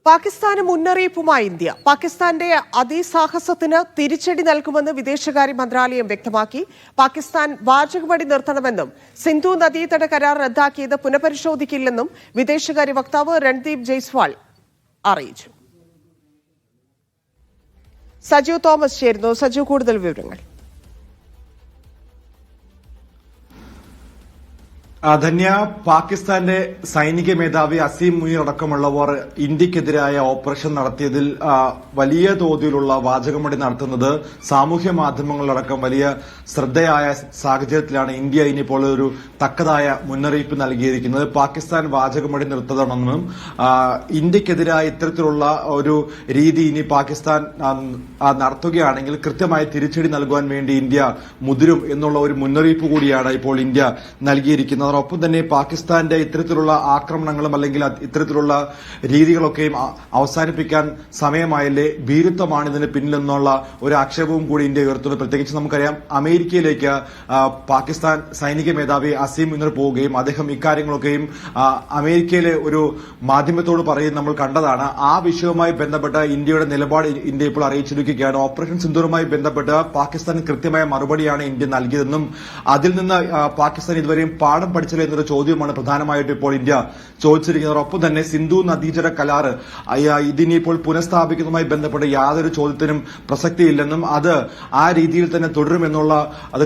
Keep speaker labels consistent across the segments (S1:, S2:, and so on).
S1: പാകിസ്ഥാന് മുന്നറിയിപ്പുമായി ഇന്ത്യ. പാകിസ്ഥാന്റെ അതിസാഹസത്തിന് തിരിച്ചടി നൽകുമെന്ന് വിദേശകാര്യ മന്ത്രാലയം വ്യക്തമാക്കി. പാകിസ്ഥാൻ വാചകമടി നിർത്തണമെന്നും സിന്ധു നദീതട കരാർ റദ്ദാക്കിയത് പുനഃപരിശോധിക്കില്ലെന്നും വിദേശകാര്യ വക്താവ് രൺദീപ് ജയ്സ്വാൾ അറിയിച്ചു. സജു തോമസ് ചേരുന്നു. സജു, കൂടുതൽ വിവരങ്ങൾ.
S2: ധന്യ, പാകിസ്ഥാന്റെ സൈനിക മേധാവി അസീം മുനീർ അടക്കമുള്ളവർ ഇന്ത്യക്കെതിരായ ഓപ്പറേഷൻ നടത്തിയതിൽ വലിയ തോതിലുള്ള വാചകമടി നടത്തുന്നത് സാമൂഹ്യ മാധ്യമങ്ങളിലടക്കം വലിയ ശ്രദ്ധയായ സാഹചര്യത്തിലാണ് ഇന്ത്യ ഇനിയിപ്പോൾ ഒരു തക്കതായ മുന്നറിയിപ്പ് നൽകിയിരിക്കുന്നത്. പാകിസ്ഥാൻ വാചകമടി നിർത്തണമെന്നും ഇന്ത്യക്കെതിരായ ഇത്തരത്തിലുള്ള ഒരു രീതി ഇനി പാകിസ്ഥാൻ നടത്തുകയാണെങ്കിൽ കൃത്യമായി തിരിച്ചടി നൽകുവാൻ വേണ്ടി ഇന്ത്യ മുതിരും എന്നുള്ള ഒരു മുന്നറിയിപ്പ് കൂടിയാണ് ഇപ്പോൾ ഇന്ത്യ നൽകിയിരിക്കുന്നത്. അതോടൊപ്പം തന്നെ പാകിസ്ഥാന്റെ ഇത്തരത്തിലുള്ള ആക്രമണങ്ങളും അല്ലെങ്കിൽ ഇത്തരത്തിലുള്ള രീതികളൊക്കെയും അവസാനിപ്പിക്കാൻ സമയമായല്ലേ, ഭീരുത്വമാണ് ഇതിന് പിന്നിലെന്നുള്ള ഒരു ആക്ഷേപവും കൂടി ഇന്ത്യ ഉയർത്തുന്നു. പ്രത്യേകിച്ച് നമുക്കറിയാം, അമേരിക്കയിലേക്ക് പാകിസ്ഥാൻ സൈനിക മേധാവി അസീം മുനീർ പോവുകയും അദ്ദേഹം ഇക്കാര്യങ്ങളൊക്കെയും അമേരിക്കയിലെ ഒരു മാധ്യമത്തോട് പറയുന്നത് നമ്മൾ കണ്ടതാണ്. ആ വിഷയവുമായി ബന്ധപ്പെട്ട് ഇന്ത്യയുടെ നിലപാട് ഇന്ത്യ ഇപ്പോൾ അറിയിച്ചിരിക്കുകയാണ്. ഓപ്പറേഷൻ സിന്ദൂറുമായി ബന്ധപ്പെട്ട് പാകിസ്ഥാൻ കൃത്യമായ മറുപടിയാണ് ഇന്ത്യ നൽകിയതെന്നും അതിൽ നിന്ന് പാകിസ്ഥാൻ ഇതുവരെയും പാഠം പഠിച്ചില്ല എന്നൊരു ചോദ്യമാണ് പ്രധാനമായിട്ട് ഇപ്പോൾ ഇന്ത്യ ചോദിച്ചിരിക്കുന്നത്. ഒപ്പം തന്നെ സിന്ധു നദീജല കരാർ ഇതിനിപ്പോൾ പുനഃസ്ഥാപിക്കുന്നതുമായി ബന്ധപ്പെട്ട് യാതൊരു ചോദ്യത്തിനും പ്രസക്തിയില്ലെന്നും അത് ആ രീതിയിൽ തന്നെ തുടരുമെന്നുള്ള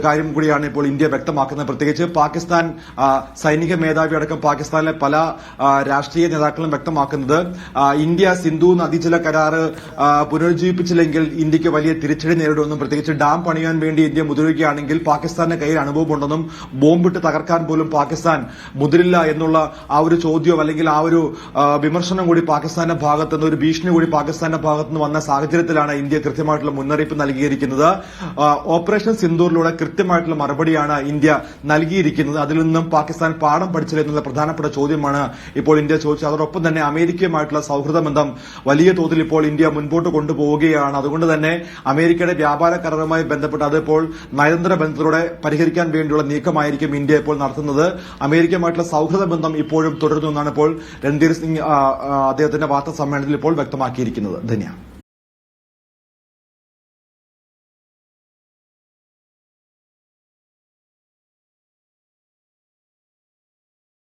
S2: കാര്യം കൂടിയാണ് ഇപ്പോൾ ഇന്ത്യ വ്യക്തമാക്കുന്നത്. പ്രത്യേകിച്ച് പാകിസ്ഥാൻ സൈനിക മേധാവി അടക്കം പാകിസ്ഥാനിലെ പല രാഷ്ട്രീയ നേതാക്കളും വ്യക്തമാക്കുന്നത് ഇന്ത്യ സിന്ധു നദീജല കരാർ പുനരുജ്ജീവിപ്പിച്ചില്ലെങ്കിൽ ഇന്ത്യക്ക് വലിയ തിരിച്ചടി നേരിടുമെന്നും പ്രത്യേകിച്ച് ഡാം പണിയാൻ വേണ്ടി ഇന്ത്യ മുതിരുകയാണെങ്കിൽ പാകിസ്ഥാന്റെ കയ്യിൽ അനുഭവമുണ്ടെന്നും ബോംബിട്ട് തകർക്കാൻ പോലും പാകിസ്ഥാൻ മുതിരില്ല എന്നുള്ള ആ ഒരു ചോദ്യം അല്ലെങ്കിൽ ആ ഒരു വിമർശനം കൂടി പാകിസ്ഥാന്റെ ഭാഗത്തുനിന്ന്, ഒരു ഭീഷണി കൂടി പാകിസ്ഥാന്റെ ഭാഗത്തുനിന്ന് വന്ന സാഹചര്യത്തിലാണ് ഇന്ത്യ കൃത്യമായിട്ടുള്ള മുന്നറിയിപ്പ് നൽകിയിരിക്കുന്നത്. ഓപ്പറേഷൻ സിന്ദൂറിലൂടെ കൃത്യമായിട്ടുള്ള മറുപടിയാണ് ഇന്ത്യ നൽകിയിരിക്കുന്നത്. അതിൽ നിന്നും പാകിസ്ഥാൻ പാഠം പഠിച്ചില്ല എന്നുള്ള പ്രധാനപ്പെട്ട ചോദ്യമാണ് ഇപ്പോൾ ഇന്ത്യ ചോദിച്ചത്. അതോടൊപ്പം തന്നെ അമേരിക്കയുമായിട്ടുള്ള സൌഹൃദ ബന്ധം വലിയ തോതിൽ ഇപ്പോൾ ഇന്ത്യ മുൻപോട്ട് കൊണ്ടുപോവുകയാണ്. അതുകൊണ്ട് തന്നെ അമേരിക്കയുടെ വ്യാപാര കരാറുമായി ബന്ധപ്പെട്ട് അതിപ്പോൾ നയതന്ത്ര ബന്ധത്തിലൂടെ പരിഹരിക്കാൻ വേണ്ടിയുള്ള നീക്കമായിരിക്കും ഇന്ത്യ ഇപ്പോൾ നടത്തുന്നത്. അമേരിക്കയുമായിട്ടുള്ള സൌഹൃദ ബന്ധം ഇപ്പോഴും തുടരുന്നു എന്നാണ് ഇപ്പോൾ രൺധീർ സിംഗ് അദ്ദേഹത്തിന്റെ വാർത്താ സമ്മേളനത്തിൽ ഇപ്പോൾ വ്യക്തമാക്കിയിരിക്കുന്നത്. ധന്യ.